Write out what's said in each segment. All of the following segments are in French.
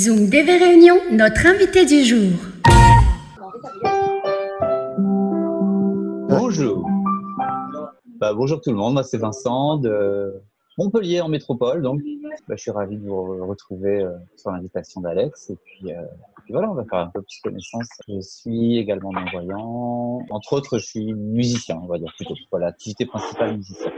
Zoom DV Réunion, notre invité du jour. Bonjour. Bonjour tout le monde, moi c'est Vincent de Montpellier en métropole. Donc, je suis ravi de vous retrouver sur l'invitation d'Alex. Et puis voilà, on va faire un peu plus connaissance. Je suis également non-voyant. Entre autres, je suis musicien, on va dire plutôt. Voilà, activité principale musicien.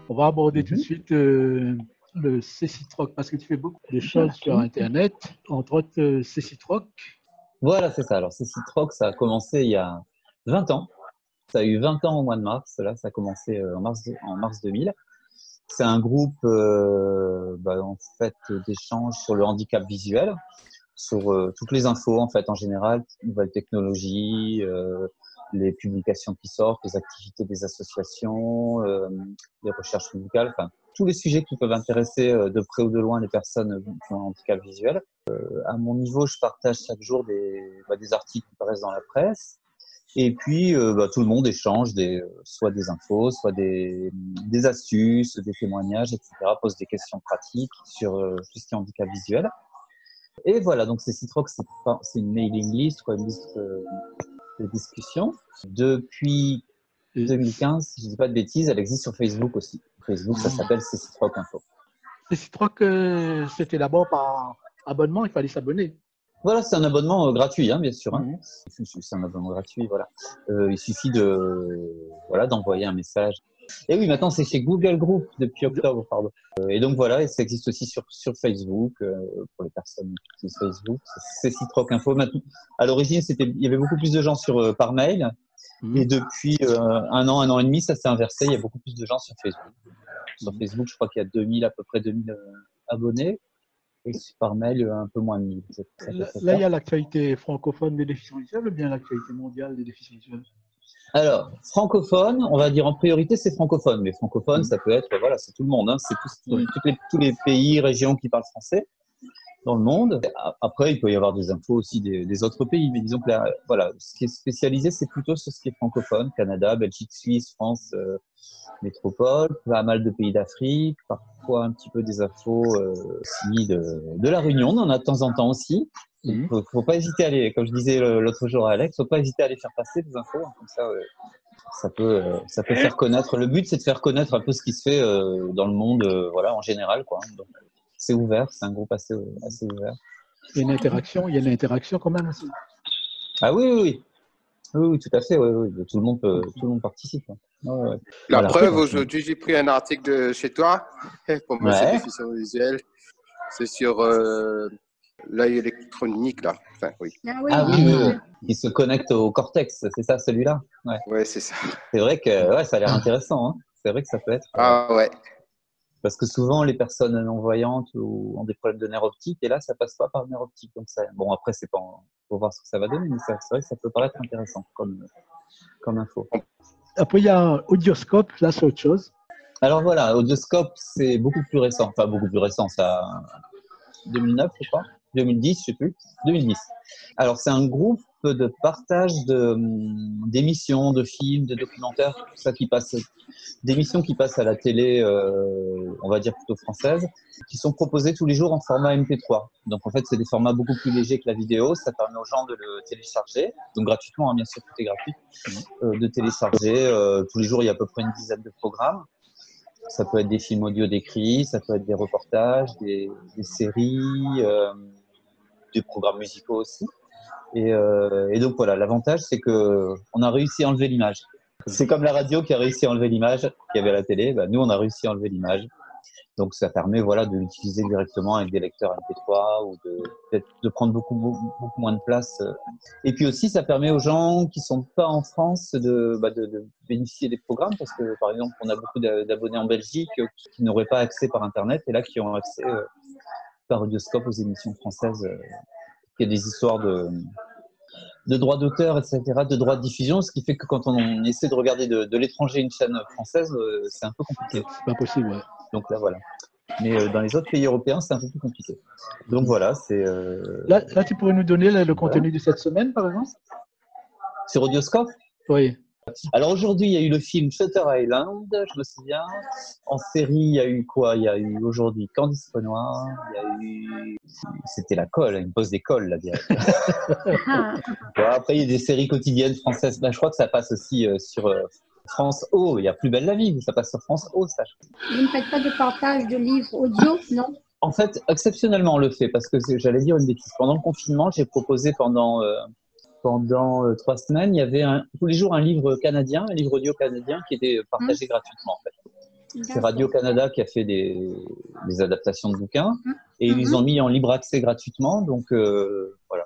On va aborder tout de suite le Cecitroc parce que tu fais beaucoup de choses sur Internet, entre autres Cecitroc. Voilà, c'est ça. Alors, Cecitroc, ça a commencé il y a 20 ans. Ça a eu 20 ans au mois de mars. Là, ça a commencé en mars 2000. C'est un groupe en fait d'échanges sur le handicap visuel, sur toutes les infos en fait en général, nouvelles technologies, les publications qui sortent, les activités des associations, les recherches médicales, enfin tous les sujets qui peuvent intéresser de près ou de loin les personnes qui ont un handicap visuel. À mon niveau, je partage chaque jour des articles qui paraissent dans la presse. Et puis, tout le monde échange soit des infos, soit des astuces, des témoignages, etc. Pose des questions pratiques sur tout ce qui est handicap visuel. Et voilà, donc Cecitroc, c'est une mailing list, quoi, une liste de discussion. Depuis 2015, si je ne dis pas de bêtises, elle existe sur Facebook aussi. Facebook, ça s'appelle Cecitroc Info. Cecitroc, c'était d'abord par abonnement, il fallait s'abonner. Voilà, c'est un abonnement gratuit, hein, bien sûr. Hein. C'est un abonnement gratuit, voilà. Il suffit d'envoyer un message. Et oui, maintenant c'est chez Google Group depuis octobre, pardon. Et donc voilà, et ça existe aussi sur Facebook pour les personnes qui utilisent Facebook. C'est Cecitroc Info. Maintenant, à l'origine, il y avait beaucoup plus de gens par mail. Et depuis un an et demi, ça s'est inversé. Il y a beaucoup plus de gens sur Facebook. Sur Facebook, je crois qu'il y a à peu près 2000 abonnés. Et par mail, un peu moins de 1000. Là, il y a l'actualité francophone des déficients visuels ou bien l'actualité mondiale des déficients visuels? Alors, francophone, on va dire en priorité, c'est francophone. Mais francophone, ça peut être, voilà, c'est tout le monde. Hein, c'est tous les pays, régions qui parlent français dans le monde. Après, il peut y avoir des infos aussi des autres pays. Mais disons que là, voilà, ce qui est spécialisé, c'est plutôt sur ce qui est francophone. Canada, Belgique, Suisse, France, métropole, pas mal de pays d'Afrique, parfois un petit peu des infos aussi de la Réunion, on en a de temps en temps aussi. Il faut pas hésiter à aller, comme je disais l'autre jour à Alex, faut pas hésiter à aller faire passer des infos, hein, comme ça, ça peut faire connaître. Le but, c'est de faire connaître un peu ce qui se fait dans le monde, voilà, en général, quoi. Donc, c'est ouvert, c'est un groupe assez ouvert. Il y a une interaction quand même aussi. Ah oui, tout à fait. Oui. Tout le monde participe. Hein. Ouais. La preuve, aujourd'hui, j'ai pris un article de chez toi pour monsieur déficient visuel. C'est sur l'œil électronique, là. Enfin, oui. Oui. Il se connecte au cortex, c'est ça, celui-là? Ouais, c'est ça. C'est vrai que ça a l'air intéressant. Hein. C'est vrai que ça peut être. Ouais. Parce que souvent, les personnes non-voyantes ont des problèmes de nerfs optiques, et là, ça passe pas par le nerf optique. Donc bon, après, faut voir ce que ça va donner, mais c'est vrai que ça peut paraître intéressant comme info. Après, il y a Audioscope, là, c'est autre chose. Alors voilà, Audioscope, c'est beaucoup plus récent. Enfin, beaucoup plus récent, ça 2009, je crois. 2010, je sais plus. 2010. Alors, c'est un groupe de partage d'émissions, de films, de documentaires, tout ça qui passe, d'émissions qui passent à la télé, on va dire plutôt française, qui sont proposées tous les jours en format MP3. Donc, en fait, c'est des formats beaucoup plus légers que la vidéo. Ça permet aux gens de le télécharger, donc gratuitement, hein, bien sûr, tout est gratuit, de télécharger. Tous les jours, il y a à peu près une dizaine de programmes. Ça peut être des films audio décrits, ça peut être des reportages, des séries, des programmes musicaux aussi. Et donc voilà, l'avantage, c'est qu'on a réussi à enlever l'image. C'est comme la radio qui a réussi à enlever l'image qu'il y avait à la télé. Nous, on a réussi à enlever l'image. Donc ça permet voilà de l'utiliser directement avec des lecteurs MP3 ou peut-être de prendre beaucoup moins de place. Et puis aussi ça permet aux gens qui sont pas en France de bénéficier des programmes parce que par exemple on a beaucoup d'abonnés en Belgique qui n'auraient pas accès par internet et là qui ont accès par Audioscope aux émissions françaises. Il y a des histoires de droits d'auteur, etc., de droits de diffusion, ce qui fait que quand on essaie de regarder de l'étranger une chaîne française, c'est un peu compliqué. C'est pas possible, ouais. Donc là, voilà. Mais dans les autres pays européens, c'est un peu plus compliqué. Donc voilà, c'est... Là, tu pourrais nous donner le contenu de cette semaine, par exemple? Sur Audioscope? Oui. Alors aujourd'hui, il y a eu le film Shutter Island, je me souviens. En série, il y a eu quoi? Il y a eu aujourd'hui Candice Renoir, il y a eu... C'était la colle, une pause d'école, là, direct. Bon, après, il y a des séries quotidiennes françaises. Ben, je crois que ça passe aussi sur France O. Il y a Plus belle la vie, ça passe sur France O, ça. Vous ne faites pas de partage de livres audio, non? En fait, exceptionnellement, on le fait parce que j'allais dire une bêtise. Pendant le confinement, j'ai proposé pendant 3 semaines, il y avait tous les jours un livre canadien, un livre audio canadien qui était partagé gratuitement. En fait. C'est Radio-Canada qui a fait des adaptations de bouquins et ils ont mis en libre accès gratuitement. Donc voilà.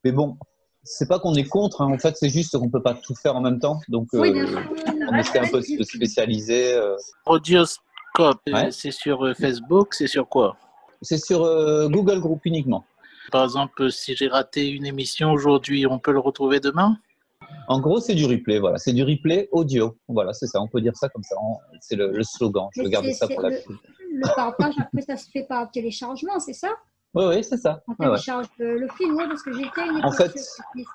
Mais bon, c'est pas qu'on est contre, hein. En fait, c'est juste qu'on peut pas tout faire en même temps. Donc on essaie un peu de se spécialiser. Audioscope, Ouais. c'est sur Facebook, c'est sur quoi? C'est sur Google Group uniquement. Par exemple, si j'ai raté une émission aujourd'hui, on peut le retrouver demain? En gros, c'est du replay, voilà. C'est du replay audio. Voilà, c'est ça. On peut dire ça comme ça. C'est le slogan. Je vais garder ça pour la pub. Le partage, après, ça se fait par téléchargement, c'est ça? Oui, c'est ça. On Ouais, ouais. télécharge le film, oui, parce que j'étais à une En époque fait- sur cette liste.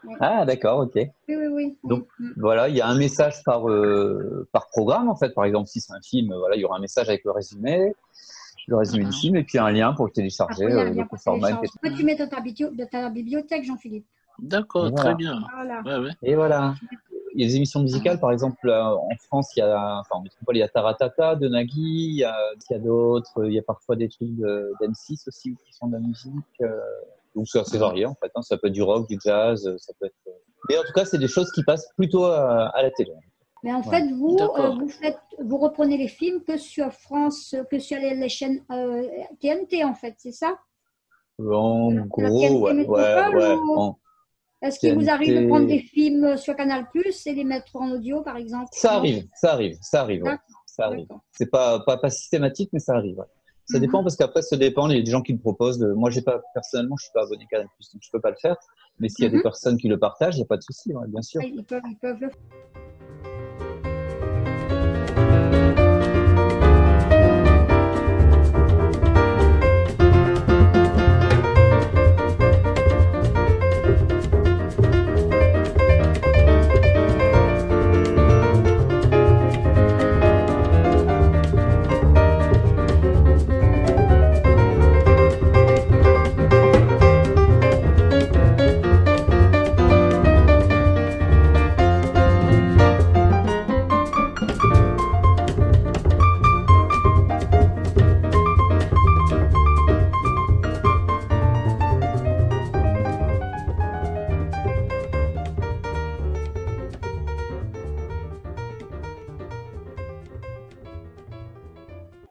Ouais. Ah, d'accord, ok. Oui. Donc, voilà, il y a un message par programme, en fait. Par exemple, si c'est un film, voilà, il y aura un message avec le résumé du film, et puis un lien pour le télécharger, Après, il y a un lien le pour format télécharger. MP3. Après, tu mets dans ta bibliothèque, Jean-Philippe. D'accord, Voilà. très bien. Voilà. Ouais. Et voilà. Il y a des émissions musicales, par exemple, en France, en métropole, il y a Taratata de Nagui, il y a d'autres, il y a parfois des trucs d'M6 aussi qui font de la musique. Donc c'est assez varié, en fait. Hein. Ça peut être du rock, du jazz, ça peut être... Mais en tout cas, c'est des choses qui passent plutôt à la télé. Mais en fait, D'accord. vous reprenez les films que sur France, que sur les chaînes TNT, en fait, c'est ça? En La gros, TNT ouais. Métropole ou- Est-ce qu'il vous arrive de prendre TNT. des films sur Canal+ et les mettre en audio, par exemple? Ça Non? arrive, ouais. D'accord, Ça arrive. d'accord. C'est pas systématique, mais ça arrive. Ouais. Ça dépend parce qu'après, ça dépend. Il y a des gens qui le proposent. Moi, personnellement, je suis pas abonné Canal+, donc je peux pas le faire. Mais s'il y a des personnes qui le partagent, il n'y a pas de souci, ouais, bien sûr. Ils peuvent le faire.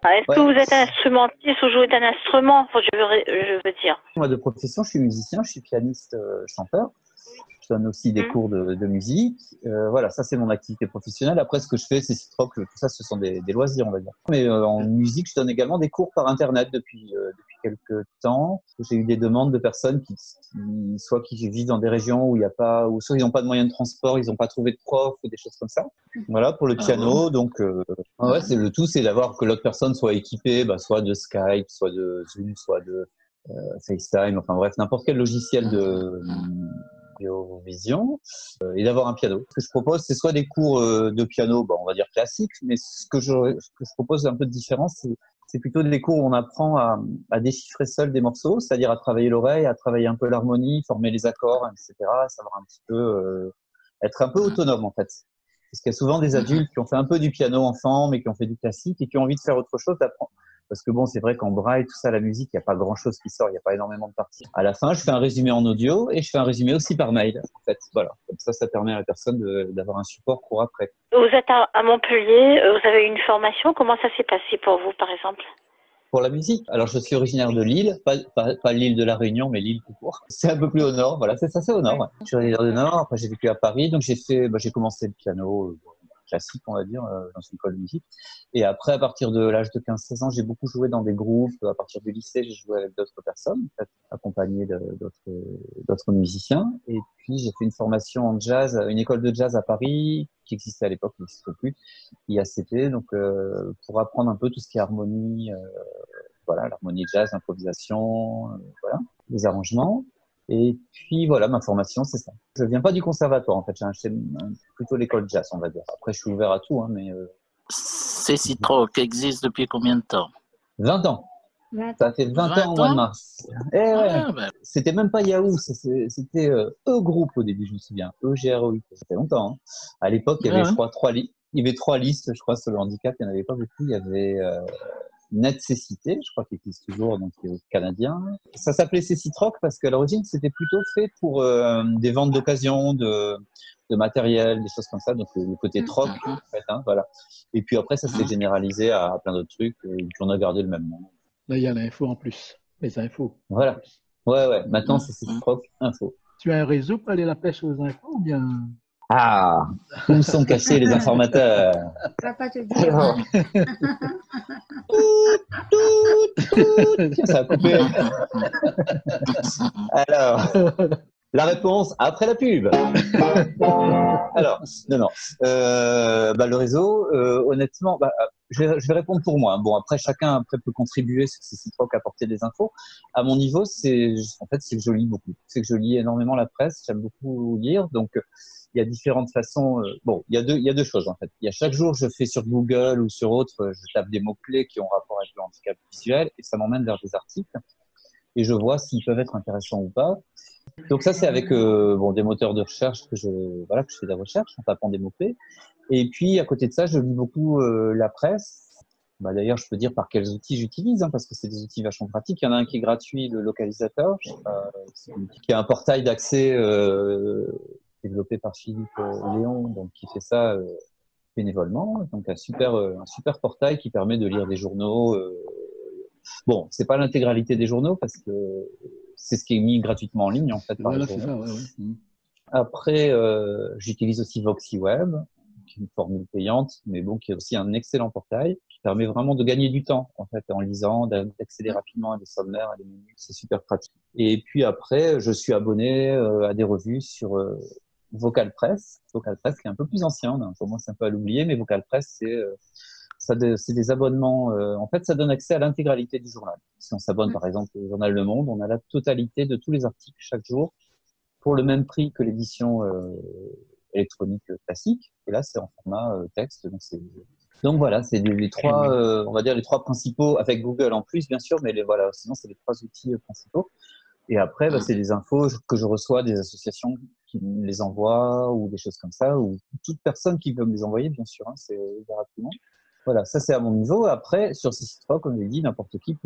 Est-ce que vous êtes un instrumentiste ou jouez d'un instrument, je veux dire? Moi, de profession, je suis musicien, je suis pianiste, chanteur. Je donne aussi des cours de musique. Voilà, ça, c'est mon activité professionnelle. Après, ce que je fais, c'est Citroc, tout ça, ce sont des loisirs, on va dire. Mais en musique, je donne également des cours par Internet depuis quelques temps. J'ai eu des demandes de personnes soit qui vivent dans des régions où il y a pas, ou soit ils n'ont pas de moyens de transport, ils n'ont pas trouvé de prof ou des choses comme ça. Voilà, pour le piano. Donc, ouais, c'est le tout, c'est d'avoir que l'autre personne soit équipée, soit de Skype, soit de Zoom, soit de FaceTime, enfin bref, n'importe quel logiciel de vision et d'avoir un piano. Ce que je propose, c'est soit des cours de piano, on va dire classiques, mais ce que je propose un peu de différent, c'est plutôt des cours où on apprend à déchiffrer seul des morceaux, c'est-à-dire à travailler l'oreille, à travailler un peu l'harmonie, former les accords, etc., savoir un petit peu être un peu autonome en fait. Parce qu'il y a souvent des adultes qui ont fait un peu du piano enfant, mais qui ont fait du classique et qui ont envie de faire autre chose, Parce que bon, c'est vrai qu'en braille, tout ça, la musique, il n'y a pas grand-chose qui sort, il n'y a pas énormément de parties. À la fin, je fais un résumé en audio et je fais un résumé aussi par mail, en fait. Voilà. Comme ça permet à la personne d'avoir un support pour après. Vous êtes à Montpellier, vous avez eu une formation. Comment ça s'est passé pour vous, par exemple? Pour la musique, alors je suis originaire de Lille, pas l'île de la Réunion, mais Lille tout court. C'est un peu plus au nord, voilà, c'est ça, c'est au nord. Ouais. Je suis originaire du Nord, après j'ai vécu à Paris, donc j'ai commencé le piano classique, on va dire, dans une école de musique. Et après, à partir de l'âge de 15-16 ans, j'ai beaucoup joué dans des groupes. À partir du lycée, j'ai joué avec d'autres personnes, en fait, accompagné d'autres musiciens. Et puis, j'ai fait une formation en jazz, une école de jazz à Paris, qui existait à l'époque, mais qui n'existe plus, IACP, donc pour apprendre un peu tout ce qui est harmonie, voilà, l'harmonie jazz, l'improvisation, voilà, les arrangements. Et puis voilà, ma formation, c'est ça. Je viens pas du conservatoire, en fait, j'ai plutôt l'école jazz, on va dire. Après, je suis ouvert à tout, hein, mais... Cécitroc existe depuis combien de temps? 20 ans. 20 Ça fait 20 ans au mois de mars. Eh ouais. C'était même pas Yahoo, c'était E-Groupe au début, je me souviens. E-G-R-O-U. C'était longtemps. Hein. À l'époque, il y avait, je crois, 3 listes. Il y avait 3 listes, je crois, sur le handicap. Il n'y en avait pas beaucoup. Il y avait Net-Cécité, je crois qu'il existe toujours, donc qui est canadien. Ça s'appelait Cécitroc parce qu'à l'origine, c'était plutôt fait pour des ventes d'occasion, de matériel, des choses comme ça. Donc le côté troc, en fait, hein, voilà. Et puis après, ça s'est généralisé à plein d'autres trucs. Et puis on a gardé le même nom. Là, il y a l'info en plus, les infos. Voilà. Ouais. Maintenant, c'est Cécitroc Info. Tu as un réseau pour aller à la pêche aux infos ou bien? Ah, où sont cachés les informateurs? Je ne vais pas te dire. Tiens, ça a coupé. Alors, la réponse après la pub. Alors, non. Le réseau, honnêtement, je vais répondre pour moi. Bon, après, chacun peut contribuer sur Cécitroc, apporter des infos. À mon niveau, c'est que je lis beaucoup. C'est que je lis énormément la presse. J'aime beaucoup lire. Donc, il y a différentes façons. Il y a deux choses en fait. Il y a chaque jour, je fais sur Google ou sur autre, je tape des mots-clés qui ont rapport avec le handicap visuel et ça m'emmène vers des articles et je vois s'ils peuvent être intéressants ou pas. Donc ça, c'est avec des moteurs de recherche que je fais des recherches en tapant des mots-clés. Et puis à côté de ça, je lis beaucoup la presse. D'ailleurs, je peux dire par quels outils j'utilise, hein, parce que c'est des outils vachement pratiques. Il y en a un qui est gratuit, le localisateur, qui est un portail d'accès développé par Philippe Léon, donc qui fait ça bénévolement. Donc un super portail qui permet de lire des journaux. Bon, c'est pas l'intégralité des journaux parce que c'est ce qui est mis gratuitement en ligne en fait. Voilà, c'est ça. Ouais. Après, j'utilise aussi VoxyWeb, qui est une formule payante, mais bon, qui est aussi un excellent portail qui permet vraiment de gagner du temps en fait en lisant, d'accéder rapidement à des sommaires, à des menus. C'est super pratique. Et puis après, je suis abonné à des revues sur VocalPress qui est un peu plus ancien, on a commencé un peu à l'oublier, mais VocalPress, c'est des abonnements. En fait, ça donne accès à l'intégralité du journal. Si on s'abonne, par exemple, au journal Le Monde, on a la totalité de tous les articles chaque jour pour le même prix que l'édition électronique classique. Et là, c'est en format texte. Donc voilà, c'est les trois, on va dire les trois principaux, avec Google en plus, bien sûr, mais sinon, c'est les trois outils principaux. Et après, c'est des infos que je reçois des associations qui me les envoient ou des choses comme ça, ou toute personne qui veut me les envoyer, bien sûr, hein, c'est ouvert à tout le monde. Voilà, ça c'est à mon niveau. Après, sur Cécitroc, comme je l'ai dit, n'importe qui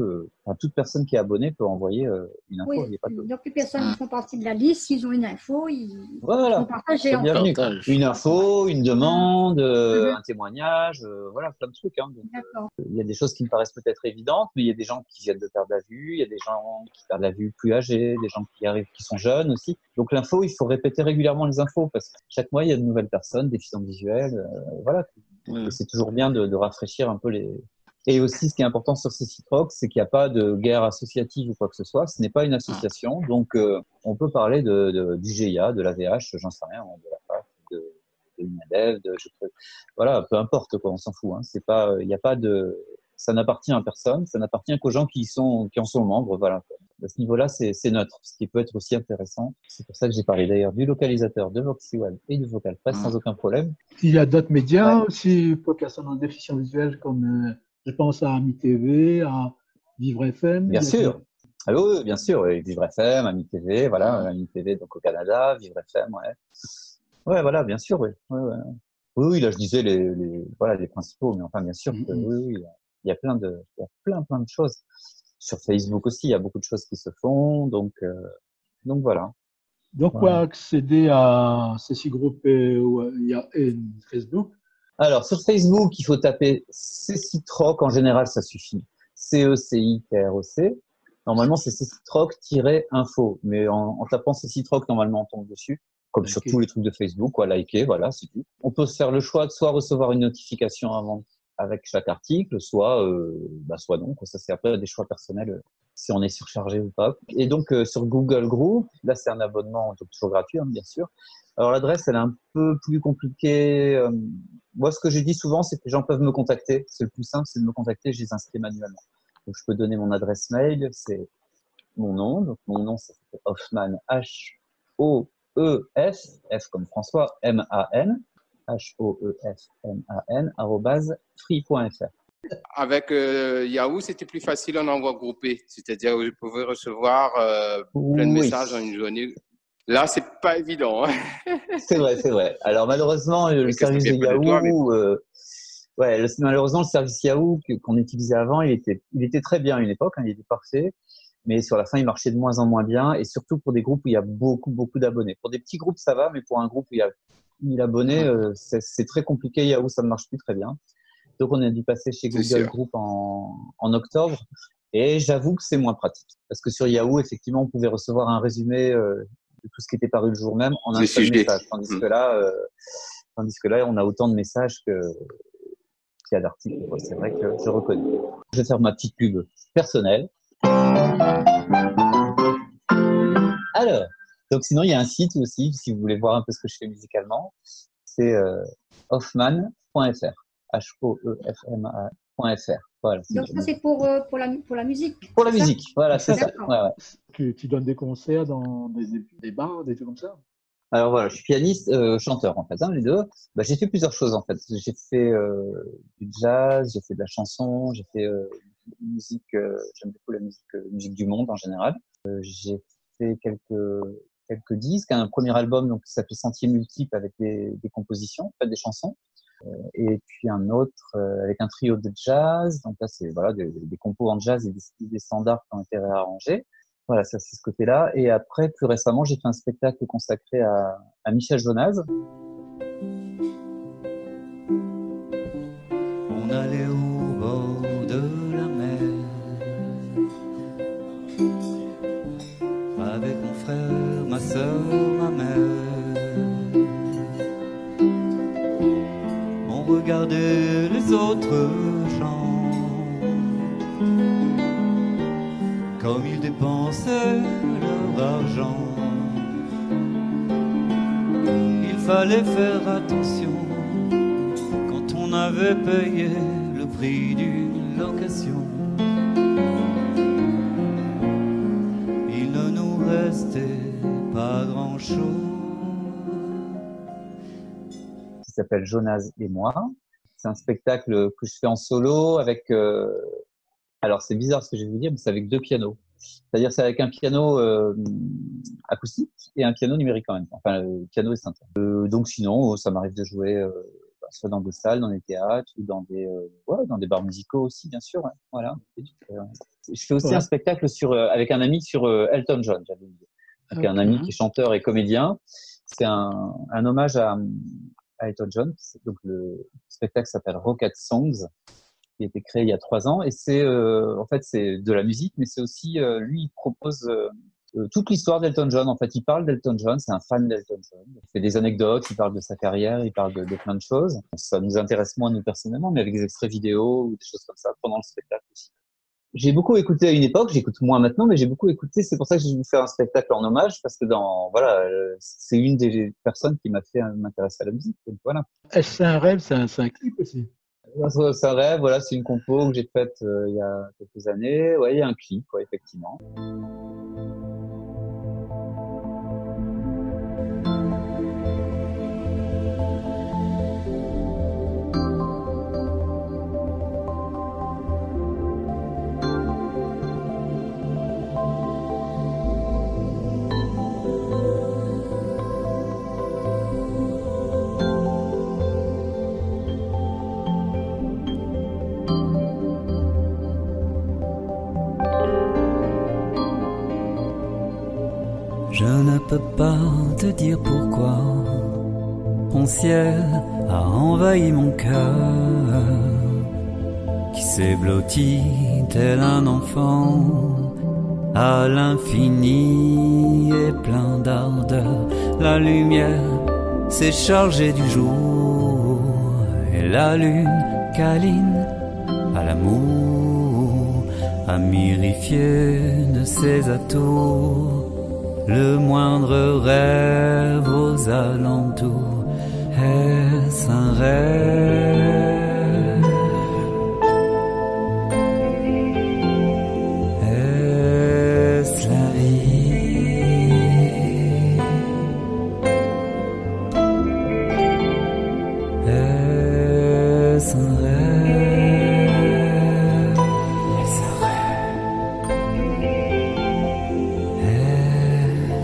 toute personne qui est abonnée peut envoyer une info. Oui, donc les personnes qui font partie de la liste, s'ils ont une info, ils vont partager. Bienvenue. Une info, une demande, un témoignage, voilà, plein de trucs. Hein. Donc, il y a des choses qui me paraissent peut-être évidentes, mais il y a des gens qui viennent de perdre la vue, il y a des gens qui perdent la vue plus âgés, des gens qui arrivent, qui sont jeunes aussi. Donc l'info, il faut répéter régulièrement les infos parce que chaque mois, il y a de nouvelles personnes, déficients visuels, voilà. Et c'est toujours bien de rafraîchir un peu les... Et aussi, ce qui est important sur Cécitroc, c'est qu'il n'y a pas de guerre associative ou quoi que ce soit. Ce n'est pas une association. Donc, on peut parler du GIA, de l'AVH, j'en sais rien, de la FAF, de l'INADEV, voilà, peu importe, quoi, on s'en fout. Hein. C'est pas, il n'y a pas de... Ça n'appartient à personne, ça n'appartient qu'aux gens qui en sont membres, voilà. À ce niveau-là, c'est neutre, ce qui peut être aussi intéressant. C'est pour ça que j'ai parlé d'ailleurs du localisateur, de VoxyWeb et de VocalPress sans aucun problème. Il y a d'autres médias aussi pour personnes en déficience visuelle, comme je pense à Ami TV, à Vivre FM. Bien sûr. Oui, bien sûr. Vivre FM, Ami TV, voilà. Ami TV donc au Canada, Vivre FM, ouais. Ouais, voilà, bien sûr, oui. Ouais. Oui, là je disais les principaux, mais enfin bien sûr, oui. Il y a plein de choses. Sur Facebook aussi, il y a beaucoup de choses qui se font. Donc voilà. Donc, pour accéder à ces 6 groupes, il y a Facebook. Alors, sur Facebook, il faut taper Cecitroc. En général, ça suffit. CECITROC. Normalement, c'est Cecitroc-info. Mais en tapant Cecitroc, normalement, on tombe dessus. Comme sur tous les trucs de Facebook, liker, voilà, c'est tout. On peut se faire le choix de soit recevoir une notification avant avec chaque article, soit non. Ça, c'est après des choix personnels, si on est surchargé ou pas. Et donc, sur Google Group, là, c'est un abonnement donc toujours gratuit, bien sûr. Alors, l'adresse, elle est un peu plus compliquée. Moi, ce que je dis souvent, c'est que les gens peuvent me contacter. C'est le plus simple, c'est de me contacter, je les inscris manuellement. Donc, je peux donner mon adresse mail, c'est mon nom. Donc, mon nom, c'est Hoffman, H-O-E-F, F comme François, M-A-N, H-O-E-F-M-A-N, @free.fr. Avec Yahoo, c'était plus facile en envoi groupé. C'est-à-dire que je pouvais recevoir plein de messages en une journée. Là, c'est pas évident. Hein. C'est vrai. Alors, malheureusement, le service de Yahoo, malheureusement, le service Yahoo qu'on utilisait avant, il était très bien à une époque, il était parfait. Mais sur la fin, il marchait de moins en moins bien. Et surtout pour des groupes où il y a beaucoup d'abonnés. Pour des petits groupes, ça va, mais pour un groupe où il y a 1000 abonnés, c'est très compliqué. Yahoo, ça ne marche plus très bien. Donc, on a dû passer chez Google Group en octobre. Et j'avoue que c'est moins pratique. Parce que sur Yahoo, effectivement, on pouvait recevoir un résumé de tout ce qui était paru le jour même en un seul message. Tandis que là, on a autant de messages qu'il y a d'articles. C'est vrai que je reconnais. Je vais faire ma petite pub personnelle. Alors, donc sinon, il y a un site aussi, si vous voulez voir un peu ce que je fais musicalement. C'est hoffman.fr. H-O-E-F-M-A.fr. Voilà, donc ça, c'est pour la musique. Pour la musique, voilà, c'est ça. Ouais. Tu donnes des concerts dans des bars, des trucs comme ça? Alors voilà, je suis pianiste, chanteur en fait, les deux. J'ai fait plusieurs choses en fait. J'ai fait du jazz, j'ai fait de la chanson, j'ai fait musique. J'aime beaucoup la musique du monde en général. J'ai fait quelques disques, un premier album donc qui s'appelle Sentier Multiple avec des compositions, en fait, des chansons. Et puis un autre avec un trio de jazz. Donc là, c'est des compos en jazz et des standards qui ont été réarrangés. Voilà, ça c'est ce côté-là. Et après, plus récemment, j'ai fait un spectacle consacré à Michel Jonas. On allait au bord de la mer avec mon frère, ma soeur, ma mère. On regardait les autres gens comme ils dépensaient leur argent. Il fallait faire attention quand on avait payé le prix d'une location. Il ne nous restait pas grand-chose. Qui s'appelle Jonas et moi. C'est un spectacle que je fais en solo avec... Alors, c'est bizarre ce que je vais vous dire, mais c'est avec 2 pianos. C'est-à-dire, c'est avec un piano acoustique et un piano numérique quand même. Enfin, le piano et synthé. Donc, sinon, ça m'arrive de jouer soit dans des salles, dans des théâtres ou dans des bars musicaux aussi, bien sûr. Ouais. Voilà. Je fais aussi un spectacle avec un ami sur Elton John, j'avais dit. Donc, un ami qui est chanteur et comédien. C'est un hommage à Elton John. Donc, le spectacle s'appelle Rocket Songs, qui a été créé il y a 3 ans. Et c'est de la musique, mais c'est aussi, lui, il propose toute l'histoire d'Elton John. En fait, il parle d'Elton John, c'est un fan d'Elton John. Il fait des anecdotes, il parle de sa carrière, il parle de plein de choses. Ça nous intéresse moins, nous, personnellement, mais avec des extraits vidéo ou des choses comme ça pendant le spectacle aussi. J'ai beaucoup écouté à une époque, j'écoute moins maintenant, mais j'ai beaucoup écouté. C'est pour ça que j'ai voulu faire un spectacle en hommage, parce que c'est une des personnes qui m'a fait m'intéresser à la musique. Donc, voilà. Est-ce un rêve, c'est un clip aussi? C'est un rêve, voilà, c'est une compo que j'ai faite il y a quelques années. Ouais, il y a un clip, ouais, effectivement. te dire pourquoi ton ciel a envahi mon cœur, qui s'est blotti tel un enfant à l'infini et plein d'ardeur. La lumière s'est chargée du jour et la lune câline à l'amour a mirifié de ses atours le moindre rêve aux alentours. Est-ce un rêve? Est-ce la vie? Est-ce un rêve? Est-ce un rêve?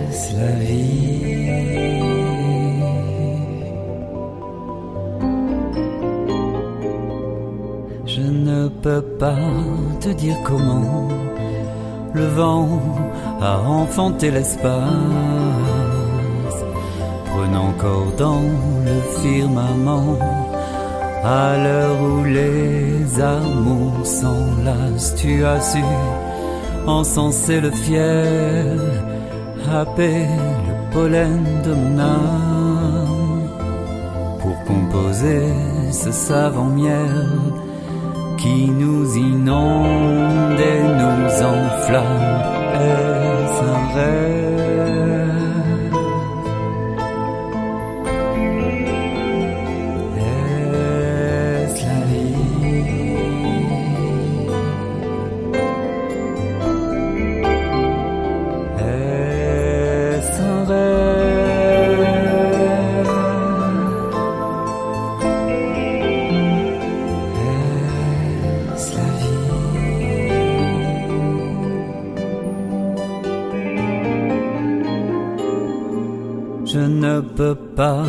Est-ce la vie? Je ne peux pas te dire comment le vent a enfanté l'espace, prenant corps dans le firmament, à l'heure où les amours s'enlacent. Tu as su encenser le fiel, happer le pollen de mon âme, pour composer ce savant miel qui nous inonde et nous enflamme. Est-ce un rêve? Est-ce la vie? Est-ce un rêve? Est-ce la vie? Je ne peux pas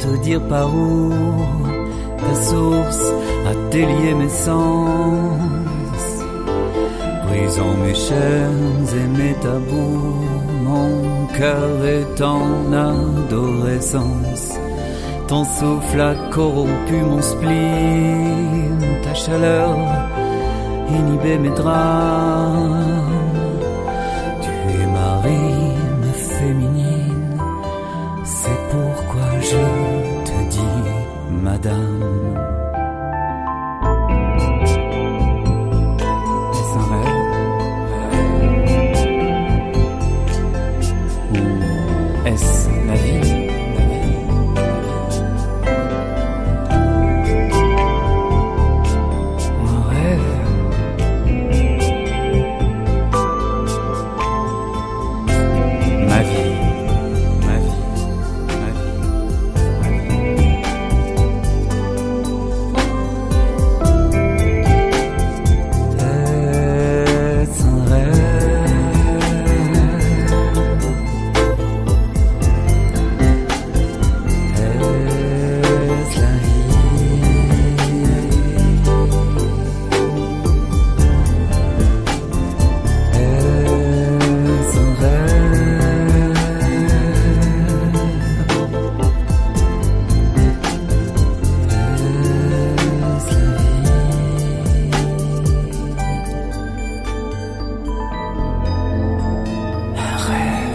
te dire par où ta source a délié mes sens, brisant mes chaînes et mes tabous. Mon cœur est en adolescence. Ton souffle a corrompu mon spleen, ta chaleur inhibait mes drames. Tu es ma rime féminine, c'est pourquoi je te dis, madame. Est-ce un rêve? Ou est-ce la vie? Un rêve? Ma vie, ma vie, ma vie, ma vie. Est-ce un rêve? Est-ce la vie? Est-ce un rêve? Est-ce la vie? Un rêve.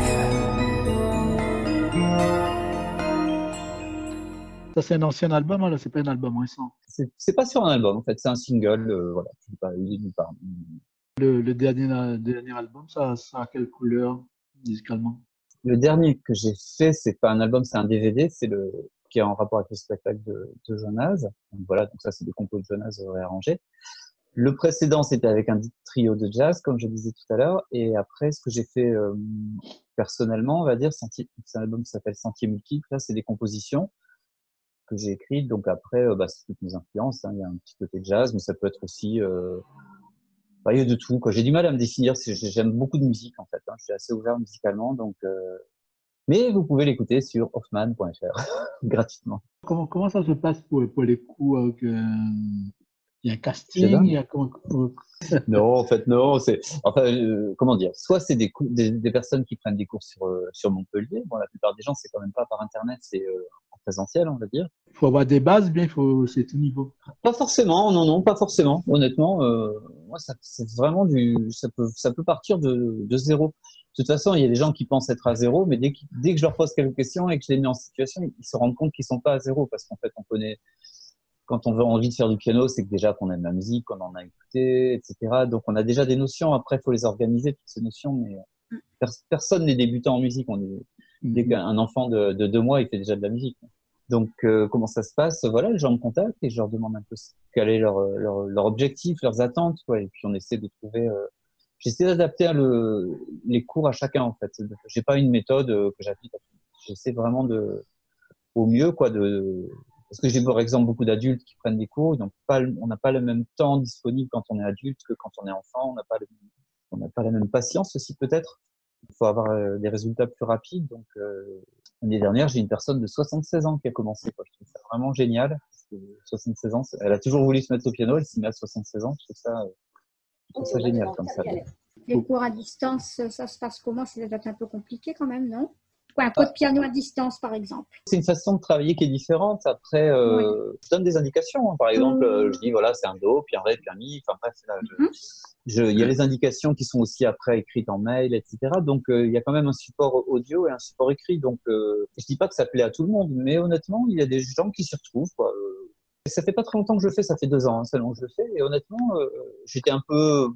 Ça, c'est un ancien album, là, c'est pas un album récent. C'est pas sur un album, en fait, c'est un single, voilà, il est nulle part. Le dernier album, ça a quelle couleur musicalement? Le dernier que j'ai fait, c'est pas un album, c'est un DVD, qui est en rapport avec le spectacle de Jonas. Donc voilà, donc ça, c'est des compos de Jonas réarrangés. Le précédent, c'était avec un trio de jazz, comme je disais tout à l'heure. Et après, ce que j'ai fait personnellement, on va dire, c'est un album qui s'appelle Sentier multiple. Là, c'est des compositions que j'ai écrites. Donc après, c'est toutes mes influences, hein. Il y a un petit côté jazz, mais ça peut être aussi... il y a de tout, quoi. J'ai du mal à me définir. J'aime beaucoup de musique, en fait, hein. Je suis assez ouvert musicalement. Donc, mais vous pouvez l'écouter sur hoffman.fr gratuitement. Comment ça se passe pour les coups avec Il y a un Je sais casting, pas. il y a comment... Non, en fait, non. Enfin, comment dire? Soit c'est des personnes qui prennent des cours sur Montpellier. Bon, la plupart des gens, c'est quand même pas par Internet, c'est en présentiel, on va dire. Il faut avoir des bases, bien, c'est tout niveau. Pas forcément, non, non, pas forcément. Honnêtement, moi, c'est vraiment ça peut partir de zéro. De toute façon, il y a des gens qui pensent être à zéro, mais dès que je leur pose quelques questions et que je les mets en situation, ils se rendent compte qu'ils sont pas à zéro parce qu'en fait, quand on a envie de faire du piano, c'est que déjà qu'on aime la musique, qu'on en a écouté, etc. Donc, on a déjà des notions. Après, il faut les organiser, toutes ces notions, mais personne n'est débutant en musique. Dès qu'un enfant de 2 mois, il fait déjà de la musique. Donc, comment ça se passe? Voilà, les gens me contactent et je leur demande un peu quel est leur objectif, leurs attentes, quoi. Et puis, on essaie de trouver. J'essaie d'adapter les cours à chacun, en fait. J'ai pas une méthode que j'applique à tout. J'essaie vraiment au mieux, quoi, parce que j'ai par exemple beaucoup d'adultes qui prennent des cours. On n'a pas le même temps disponible quand on est adulte que quand on est enfant. On n'a pas la même patience aussi, peut-être. Il faut avoir des résultats plus rapides. Donc, l'année dernière, j'ai une personne de 76 ans qui a commencé, quoi. Je trouve ça vraiment génial. Parce que 76 ans, elle a toujours voulu se mettre au piano. Elle s'y met à 76 ans. Je trouve ça génial comme ça. Les cours à distance, ça se passe comment? Ça doit être un peu compliqué quand même, non? Quoi, un cours de piano à distance, par exemple. C'est une façon de travailler qui est différente. Après, Oui. je donne des indications, hein. Par exemple, je dis, voilà, c'est un do, puis un ré, puis un mi. Enfin, bref, là, il y a les indications qui sont aussi après écrites en mail, etc. Donc, il y a quand même un support audio et un support écrit. Donc, je dis pas que ça plaît à tout le monde, mais honnêtement, il y a des gens qui s'y retrouvent, quoi. Ça fait pas très longtemps que je le fais, ça fait 2 ans, hein, c'est long que je le fais. Et honnêtement, j'étais un peu...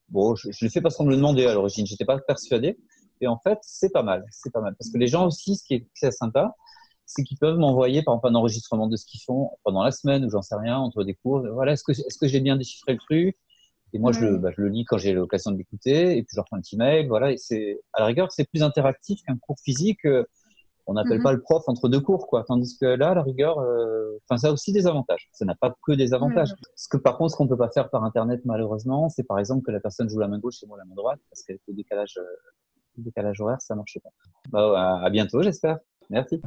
Bon, je le fais parce qu'on me le demandait à l'origine. J'étais pas persuadé. Et en fait, c'est pas mal. C'est pas mal. Parce que les gens aussi, ce qui est sympa, c'est qu'ils peuvent m'envoyer, par exemple, un enregistrement de ce qu'ils font pendant la semaine ou j'en sais rien, entre des cours. Voilà, est-ce que j'ai bien déchiffré le truc? Et moi, je le lis quand j'ai l'occasion de l'écouter. Et puis, je leur fais un petit mail. Voilà. Et à la rigueur, c'est plus interactif qu'un cours physique. On n'appelle pas le prof entre 2 cours, quoi. Tandis que là, à la rigueur, ça a aussi des avantages. Ça n'a pas que des avantages. Ce qu'on peut pas faire par Internet, malheureusement, c'est par exemple que la personne joue la main gauche et moi la main droite, parce qu'avec le décalage horaire, ça marchait pas. À bientôt, j'espère. Merci.